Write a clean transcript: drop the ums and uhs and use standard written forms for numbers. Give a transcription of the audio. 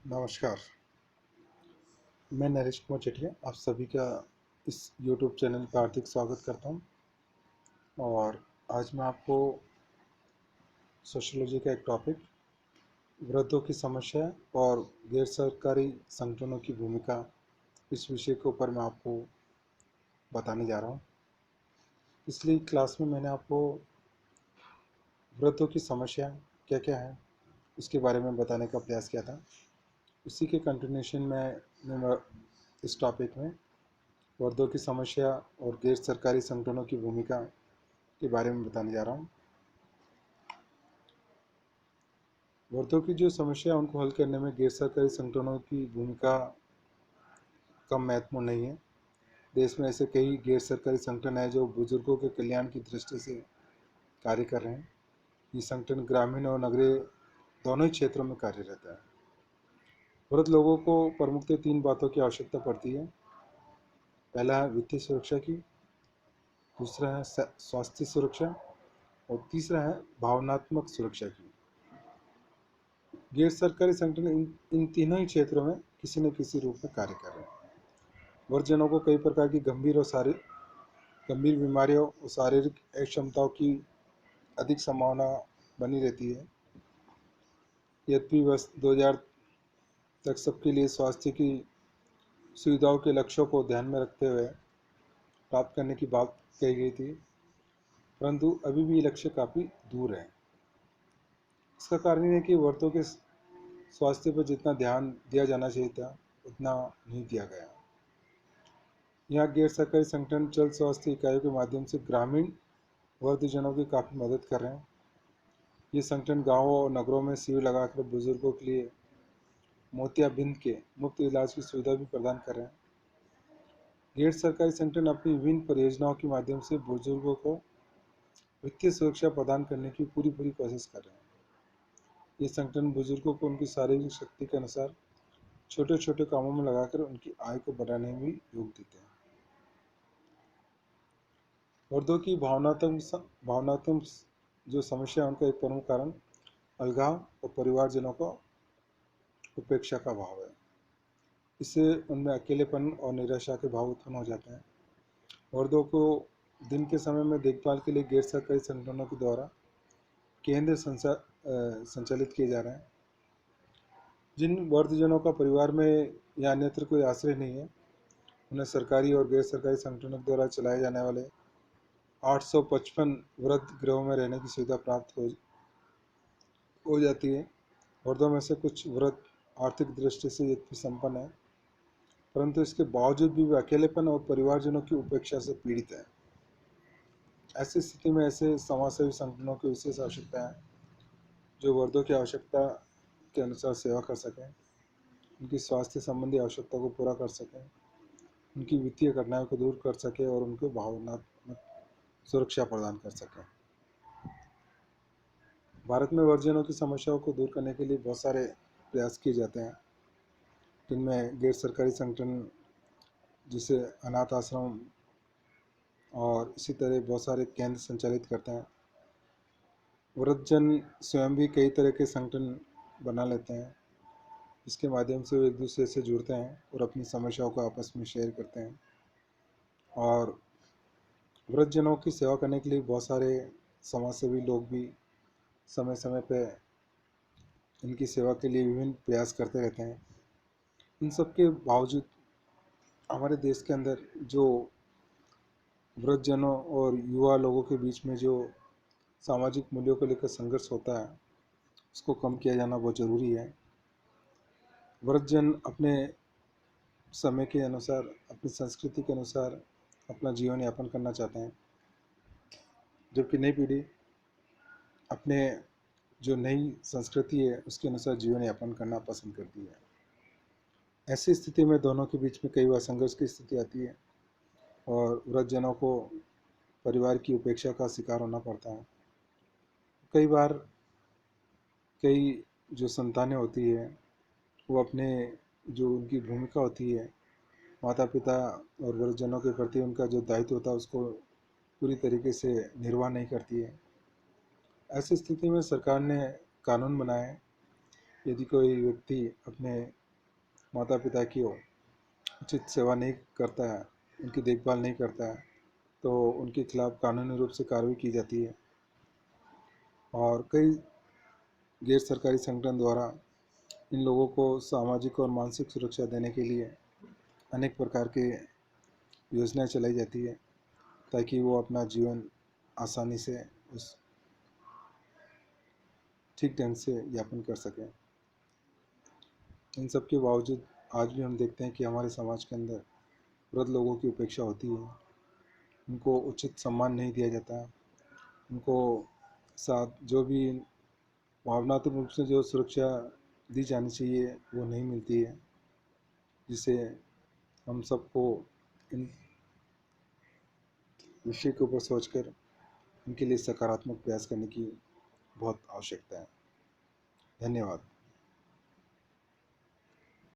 नमस्कार। मैं नरेश कुमार चटिया आप सभी का इस यूट्यूब चैनल पर हार्दिक स्वागत करता हूं। और आज मैं आपको सोशियोलॉजी का एक टॉपिक वृद्धों की समस्या और गैर सरकारी संगठनों की भूमिका, इस विषय के ऊपर मैं आपको बताने जा रहा हूं। पिछली क्लास में मैंने आपको वृद्धों की समस्या क्या क्या है उसके बारे में बताने का प्रयास किया था। उसी के कंटिन्यूशन में मैं इस टॉपिक में वृद्धों की समस्या और गैर सरकारी संगठनों की भूमिका के बारे में बताने जा रहा हूँ। वृद्धों की जो समस्या है उनको हल करने में गैर सरकारी संगठनों की भूमिका कम महत्वपूर्ण नहीं है। देश में ऐसे कई गैर सरकारी संगठन हैं जो बुजुर्गों के कल्याण की दृष्टि से कार्य कर रहे हैं। ये संगठन ग्रामीण और नगरीय दोनों ही क्षेत्रों में कार्यरत है। वृद्ध लोगों को प्रमुखतः तीन बातों की आवश्यकता पड़ती है। पहला है वित्तीय सुरक्षा की, दूसरा है स्वास्थ्य सुरक्षा और तीसरा है भावनात्मक सुरक्षा की। गैर सरकारी संगठन इन तीनों ही क्षेत्रों में किसी न किसी रूप में कार्य कर रहे हैं। वृद्धजनों को कई प्रकार की गंभीर बीमारियों और शारीरिक अक्षमताओं की अधिक संभावना बनी रहती है। यद्यपि वर्ष 2000 तक सबके लिए स्वास्थ्य की सुविधाओं के लक्ष्यों को ध्यान में रखते हुए प्राप्त करने की बात कही गई थी, परंतु अभी भी ये लक्ष्य काफ़ी दूर है। इसका कारण ये है कि वृद्धों के स्वास्थ्य पर जितना ध्यान दिया जाना चाहिए था उतना नहीं दिया गया। यहाँ गैर सरकारी संगठन जल स्वास्थ्य इकाइयों के माध्यम से ग्रामीण वृद्धजनों की काफ़ी मदद कर रहे हैं। ये संगठन गांवों और नगरों में शिविर लगाकर बुजुर्गों के लिए मोतियाबिंद के मुफ्त इलाज की सुविधा भी प्रदान कर रहे हैं। गैर सरकारी संगठन अपनी विभिन्न परियोजनाओं के माध्यम से बुजुर्गों को वित्तीय सुरक्षा प्रदान करने की पूरी कोशिश कर रहे हैं। ये संगठन बुजुर्गों को उनकी शारीरिक शक्ति के अनुसार छोटे छोटे कामों में लगाकर उनकी आय को बढ़ाने में भी योग देते हैं। वृद्धों की भावनात्मक जो समस्या है उनका एक प्रमुख कारण अलगाव और परिवारजनों को उपेक्षा का भाव है। इससे उनमें अकेलेपन और निराशा के भाव उत्पन्न हो जाते हैं। वृद्धों को दिन के समय में देखभाल के लिए गैर सरकारी संगठनों के द्वारा केंद्र संचालित किए जा रहे हैं। जिन वृद्धजनों का परिवार में या अन्यत्र कोई आश्रय नहीं है, उन्हें सरकारी और गैर सरकारी संगठनों द्वारा चलाए जाने वाले 855 वृद्ध गृहों में रहने की सुविधा प्राप्त हो जाती है। वृद्धों में से कुछ वृद्ध आर्थिक दृष्टि से यद्यपि संपन्न है, परंतु इसके बावजूद भी वे अकेलेपन और परिवारजनों की उपेक्षा से पीड़ित हैं। ऐसी स्थिति में ऐसे समाजसेवी संगठनों की विशेष आवश्यकता है जो वृद्धों की आवश्यकता के अनुसार सेवा कर सकें, उनकी स्वास्थ्य संबंधी आवश्यकता को पूरा कर सकें, उनकी वित्तीय कठिनाइयों को दूर कर सकें और उनको भावनात्मक सुरक्षा प्रदान कर सकें। भारत में वृद्धजनों की समस्याओं को दूर करने के लिए बहुत सारे प्रयास किए जाते हैं, जिनमें गैर सरकारी संगठन जिसे अनाथ आश्रम और इसी तरह बहुत सारे केंद्र संचालित करते हैं। वृद्धजन स्वयं भी कई तरह के संगठन बना लेते हैं, इसके माध्यम से वे एक दूसरे से जुड़ते हैं और अपनी समस्याओं को आपस में शेयर करते हैं। और वृद्धजनों की सेवा करने के लिए बहुत सारे समाजसेवी लोग भी समय समय पर इनकी सेवा के लिए विभिन्न प्रयास करते रहते हैं। इन सब के बावजूद हमारे देश के अंदर जो वृद्धजनों और युवा लोगों के बीच में जो सामाजिक मूल्यों को लेकर संघर्ष होता है, उसको कम किया जाना बहुत ज़रूरी है। वृद्धजन अपने समय के अनुसार, अपनी संस्कृति के अनुसार अपना जीवन यापन करना चाहते हैं, जबकि नई पीढ़ी अपने जो नई संस्कृति है उसके अनुसार जीवन यापन करना पसंद करती है। ऐसी स्थिति में दोनों के बीच में कई बार संघर्ष की स्थिति आती है और वृद्धजनों को परिवार की उपेक्षा का शिकार होना पड़ता है। कई बार कई जो संतानें होती है वो अपने जो उनकी भूमिका होती है माता पिता और वृद्धजनों के प्रति उनका जो दायित्व होता है उसको पूरी तरीके से निर्वाह नहीं करती है। ऐसी स्थिति में सरकार ने कानून बनाए, यदि कोई व्यक्ति अपने माता पिता की उचित सेवा नहीं करता है, उनकी देखभाल नहीं करता है, तो उनके खिलाफ कानूनी रूप से कार्रवाई की जाती है। और कई गैर सरकारी संगठन द्वारा इन लोगों को सामाजिक और मानसिक सुरक्षा देने के लिए अनेक प्रकार के योजनाएं चलाई जाती है, ताकि वो अपना जीवन आसानी से उस ठीक ढंग से यापन कर सकें। इन सब के बावजूद आज भी हम देखते हैं कि हमारे समाज के अंदर वृद्ध लोगों की उपेक्षा होती है, उनको उचित सम्मान नहीं दिया जाता, उनको साथ जो भी भावनात्मक रूप से जो सुरक्षा दी जानी चाहिए वो नहीं मिलती है, जिसे हम सबको इन विषय के ऊपर सोचकर इनके लिए सकारात्मक प्रयास करने की बहुत आवश्यकता है। धन्यवाद।